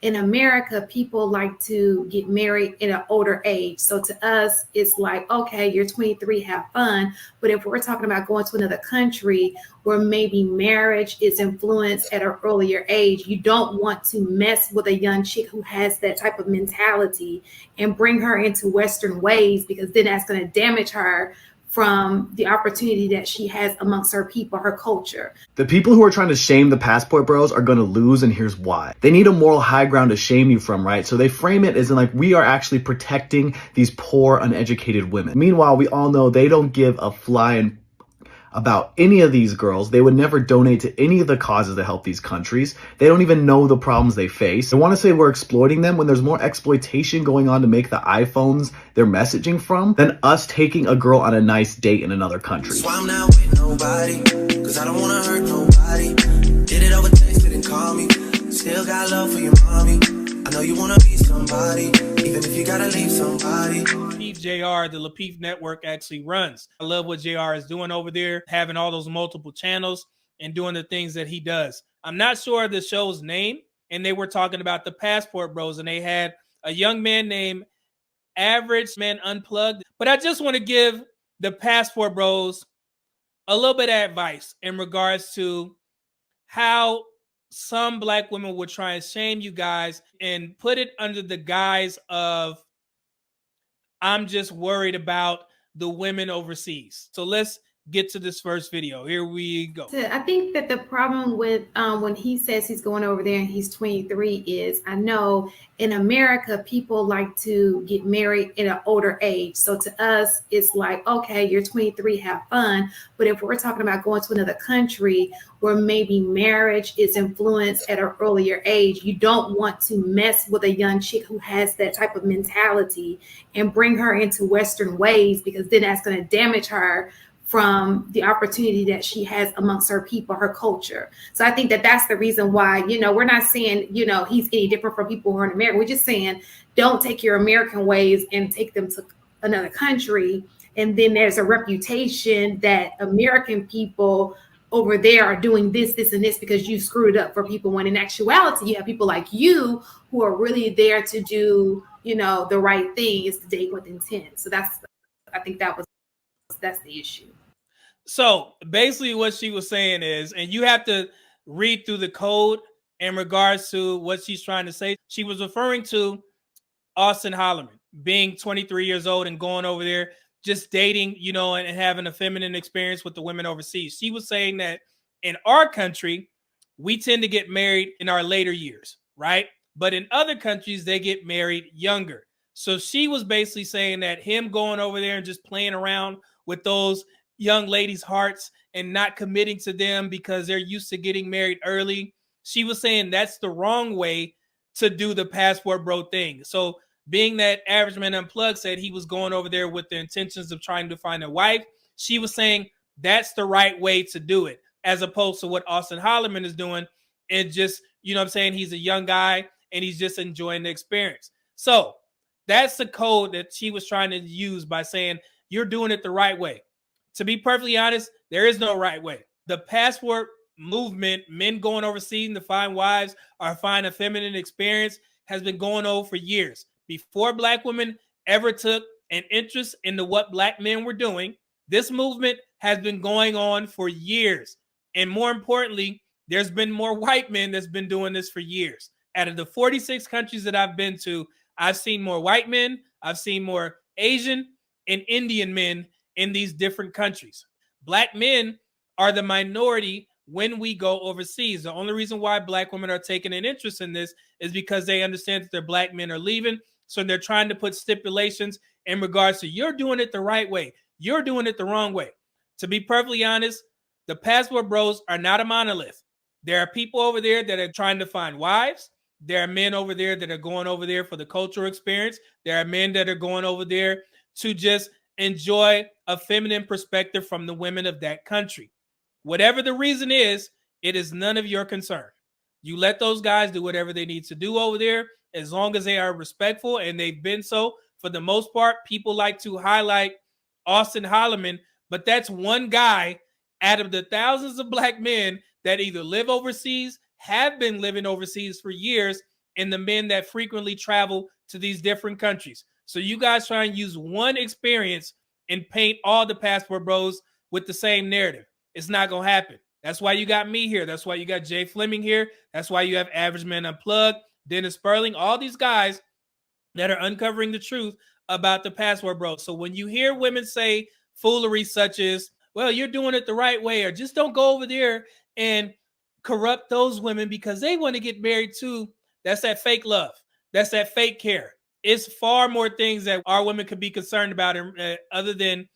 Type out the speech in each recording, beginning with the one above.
in America, people like to get married at an older age. So to us, it's like, okay, you're 23, have fun. But if we're talking about going to another country where maybe marriage is influenced at an earlier age, you don't want to mess with a young chick who has that type of mentality and bring her into Western ways, because then that's going to damage her from the opportunity that she has amongst her people, her culture. The people who are trying to shame the passport bros are going to lose, and here's why. They need a moral high ground to shame you from, right? So they frame it as in like, we are actually protecting these poor, uneducated women. Meanwhile, we all know they don't give a flying about any of these girls. They would never donate to any of the causes that help these countries. They don't even know the problems they face. They want to say we're exploiting them when there's more exploitation going on to make the iPhones their messaging from than us taking a girl on a nice date in another country. So I'm not with nobody, cause I don't want to hurt nobody. Did it over text, didn't call me. Still got love for your mommy. I know you want to be somebody, even if you gotta leave somebody. JR, the Lapeef Network actually runs. I love what JR is doing over there, having all those multiple channels and doing the things that he does. I'm not sure of the show's name, and they were talking about the Passport Bros, and they had a young man named Average Man Unplugged. But I just want to give the Passport Bros a little bit of advice in regards to how some Black women would try and shame you guys and put it under the guise of, I'm just worried about the women overseas. So let's get to this first video. Here we go. I think that the problem with when he says he's going over there and he's 23 is, I know in America, people like to get married at an older age. So to us, it's like, okay, you're 23, have fun. But if we're talking about going to another country where maybe marriage is influenced at an earlier age, you don't want to mess with a young chick who has that type of mentality and bring her into Western ways, because then that's going to damage her from the opportunity that she has amongst her people, her culture. So I think that that's the reason why, we're not saying, he's any different from people who are in America. We're just saying, don't take your American ways and take them to another country. And then there's a reputation that American people over there are doing this, and this because you screwed up for people, when in actuality, you have people like you who are really there to do, the right thing, is to date with intent. So I think that's the issue. So basically what she was saying is, and you have to read through the code in regards to what she's trying to say. She was referring to Austin Holloman being 23 years old and going over there, just dating, and having a feminine experience with the women overseas. She was saying that in our country, we tend to get married in our later years, right? But in other countries, they get married younger. So she was basically saying that him going over there and just playing around with those young ladies' hearts and not committing to them because they're used to getting married early, she was saying that's the wrong way to do the passport bro thing. So being that Average Man Unplugged said he was going over there with the intentions of trying to find a wife, she was saying that's the right way to do it, as opposed to what Austin Holloman is doing. And just, he's a young guy and he's just enjoying the experience. So that's the code that she was trying to use by saying you're doing it the right way. To be perfectly honest, there is no right way. The passport movement, men going overseas to find wives or find a feminine experience, has been going on for years. Before Black women ever took an interest into what Black men were doing, this movement has been going on for years. And more importantly, there's been more white men that's been doing this for years. Out of the 46 countries that I've been to, I've seen more white men, I've seen more Asian and Indian men in these different countries. Black men are the minority when we go overseas. The only reason why Black women are taking an interest in this is because they understand that their Black men are leaving. So they're trying to put stipulations in regards to, you're doing it the right way, you're doing it the wrong way. To be perfectly honest, the passport bros are not a monolith. There are people over there that are trying to find wives. There are men over there that are going over there for the cultural experience. There are men that are going over there to just enjoy a feminine perspective from the women of that country. Whatever the reason is, it is none of your concern. You let those guys do whatever they need to do over there, as long as they are respectful, and they've been so for the most part. People like to highlight Austin Holloman, but that's one guy out of the thousands of Black men that either live overseas, have been living overseas for years, and the men that frequently travel to these different countries. So you guys try and use one experience and paint all the passport bros with the same narrative. It's not going to happen. That's why you got me here. That's why you got Jay Fleming here. That's why you have Average Man Unplugged, Dennis Sperling, all these guys that are uncovering the truth about the passport bros. So when you hear women say foolery such as, well, you're doing it the right way, or just don't go over there and corrupt those women because they want to get married too, that's that fake love. That's that fake care. It's far more things that our women could be concerned about other than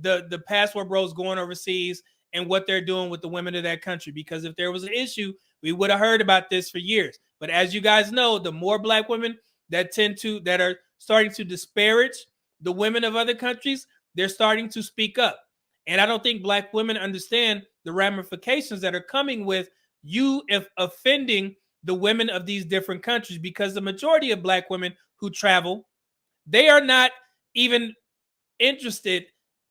the passport bros going overseas and what they're doing with the women of that country. Because if there was an issue, we would have heard about this for years. But as you guys know, the more black women that are starting to disparage the women of other countries, they're starting to speak up. And I don't think black women understand the ramifications that are coming with you if offending the women of these different countries, because the majority of black women who travel, they are not even interested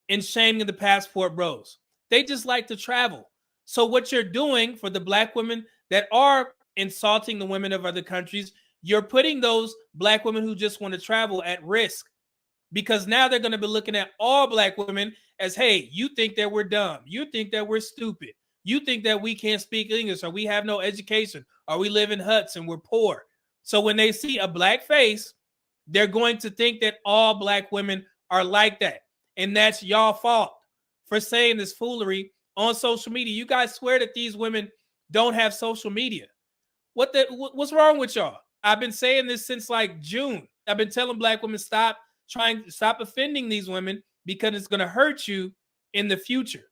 in shaming the passport bros. They just like to travel. So what you're doing for the black women that are insulting the women of other countries, you're putting those black women who just want to travel at risk, because now they're going to be looking at all black women as, hey, you think that we're dumb. You think that we're stupid. You think that we can't speak English, or we have no education, or we live in huts and we're poor. So when they see a black face, they're going to think that all black women are like that. And that's y'all fault for saying this foolery on social media. You guys swear that these women don't have social media. What's wrong with y'all? I've been saying this since like June. I've been telling black women, stop offending these women, because it's going to hurt you in the future.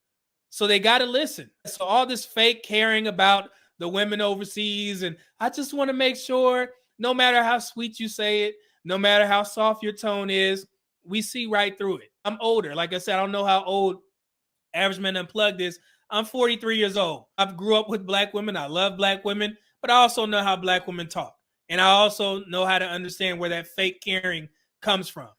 So they got to listen. So all this fake caring about the women overseas, and I just want to make sure, no matter how sweet you say it, no matter how soft your tone is, we see right through it. I'm older. Like I said, I don't know how old Average Man Unplugged is. I'm 43 years old. I've grew up with black women. I love black women, but I also know how black women talk. And I also know how to understand where that fake caring comes from.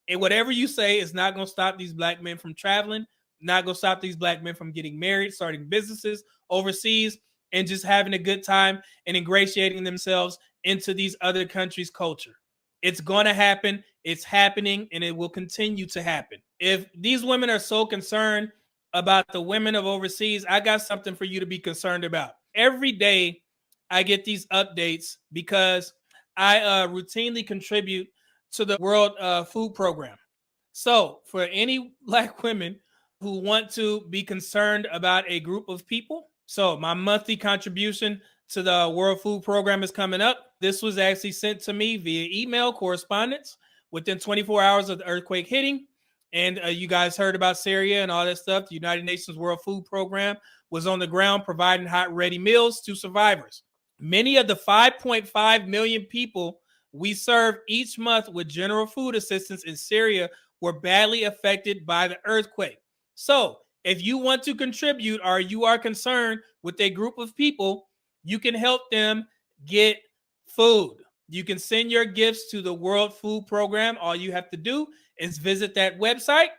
And whatever you say is not going to stop these black men from traveling, not going to stop these black men from getting married, starting businesses overseas, and just having a good time and ingratiating themselves into these other countries' culture. It's going to happen. It's happening, and it will continue to happen. If these women are so concerned about the women of overseas, I got something for you to be concerned about. Every day I get these updates because I routinely contribute to the World Food Program. So for any black women who want to be concerned about a group of people, so my monthly contribution to the World Food Program is coming up. This was actually sent to me via email correspondence within 24 hours of the earthquake hitting. And you guys heard about Syria and all that stuff. The United Nations World Food Program was on the ground providing hot, ready meals to survivors. Many of the 5.5 million people we serve each month with general food assistance in Syria were badly affected by the earthquake. So if you want to contribute, or you are concerned with a group of people, you can help them get food. You can send your gifts to the World Food Program. All you have to do is visit that website,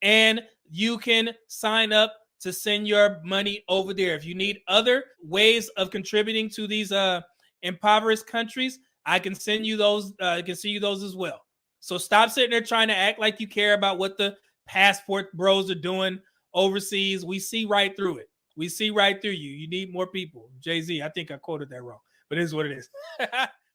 and you can sign up to send your money over there. If you need other ways of contributing to these impoverished countries, I can send you those. I can send you those as well. So stop sitting there trying to act like you care about what the passport bros are doing overseas. We see right through it. We see right through you. You need more people. Jay-Z, I think I quoted that wrong, but it is what it is.